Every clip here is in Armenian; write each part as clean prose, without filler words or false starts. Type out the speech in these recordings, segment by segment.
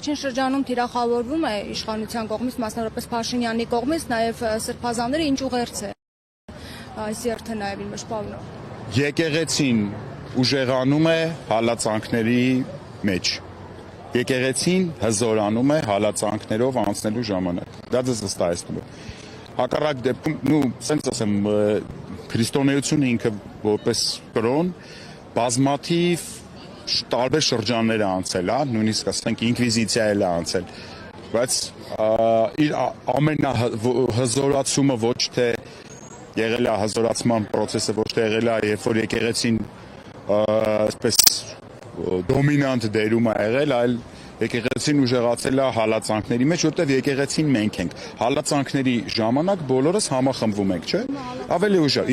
վերջին շրջանում թիրախավորվում է իշխանության կողմից, մասնավորապես Փաշինյանի կողմից, նաև սրբազանները ինչ ուղերձ է այս երթը նաև իր մեջ պարունակում։ Եկեղեցին ուժեղանում է հալածանքների մեջ։ Եկեղեցին հզորանում է հալածանքներով անցնելու ժամանակ։ Դա ձեզ վստահեցնում է։ Հակառակ դեպքում, սենց ասեմ, քրիստոնեությունը ինքը որպես կրոն բազմաթիվ տարբեր շրջաններ է անցել, նույնիսկ ասենք ինկվիզիցիա էլ է անցել, բայց իր ամենահզորացումը ոչ թե եղել է հզորացման process-ը, ոչ թե եղել է, երբ որ եկեղեցին այսպես դոմինանտ դերում է եղել, այլ եկեղեցին ուժեղացել է հալածանքների մեջ, որտեղ եկեղեցին մենք ենք։ Հալածանքների ժամանակ բոլորս համախմբվում ենք, չէ՞։ Ավելի ուժեղ,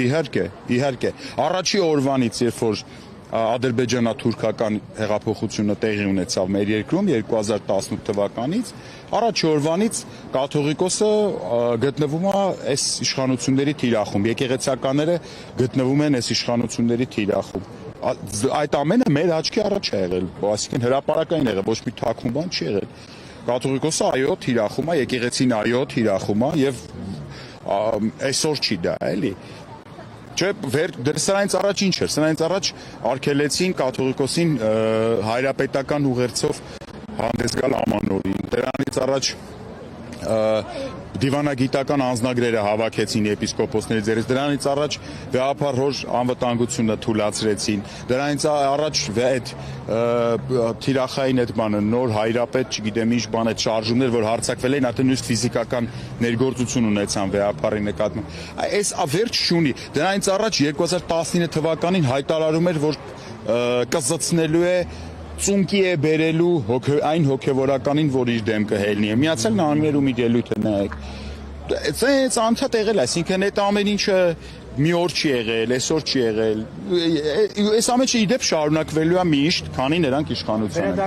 իհարկե։ Առաջի օրվանից, երբ որ ադրբեջանա-թուրքական հեղափոխությունը տեղի ունեցավ մեր երկրում 2018 թվականից, առաջի օրվանից կաթողիկոսը գտնվում է այս իշխանությունների թիրախում, եկեղեցականները գտնվում են այս իշխանությունների թիրախում։ Այդ ամենը մեր աչքի առաջ է եղել, այսինքն հրապարակային եղել, ոչ մի թաքուն բան չի եղել։ Կաթողիկոսը այո թիրախում է, եկեղեցին այո թիրախում է եւ այսօր չի դա, էլի։ Չէ, սրանից առաջ ինչ էր, սրանից առաջ արգելեցին կաթողիկոսին հայրապետական ուղերձով հանդես գալ ամանորին, դրանից առաջ դիվանագիտական անձնագրերը հավաքեցին եպիսկոպոսների ձեռքից, դրանից առաջ վեհապար հոր անվտանգությունը թույլատրեցին, դրանից առաջ այդ թիրախային այդ բանը նոր հայրապետ, չգիտեմ ինչ բան այդ շարժումներ, որ հարձակվել էին, արդեն նույնիսկ ֆիզիկական ներգործություն ունեցան վեհապարի նկատմամբ։ Այս վերջ չունի։ Դրանից առաջ 2019 թվականին հայտարարում էր, որ կզցնելու է ծունկի է բերելու այն հոգևորականին, որ իր դեմ կհելնի է։ Միացյալ Նահանգներում իր ելույթը նայեք։ Այս անդադ եղել, այսինքն այդ ամեն ինչը մի օր չի եղել, այսօր չի եղել։ Այս ամենը ի դեպ շարունակվելու է միշտ, քանի նրանք իշխանություն են։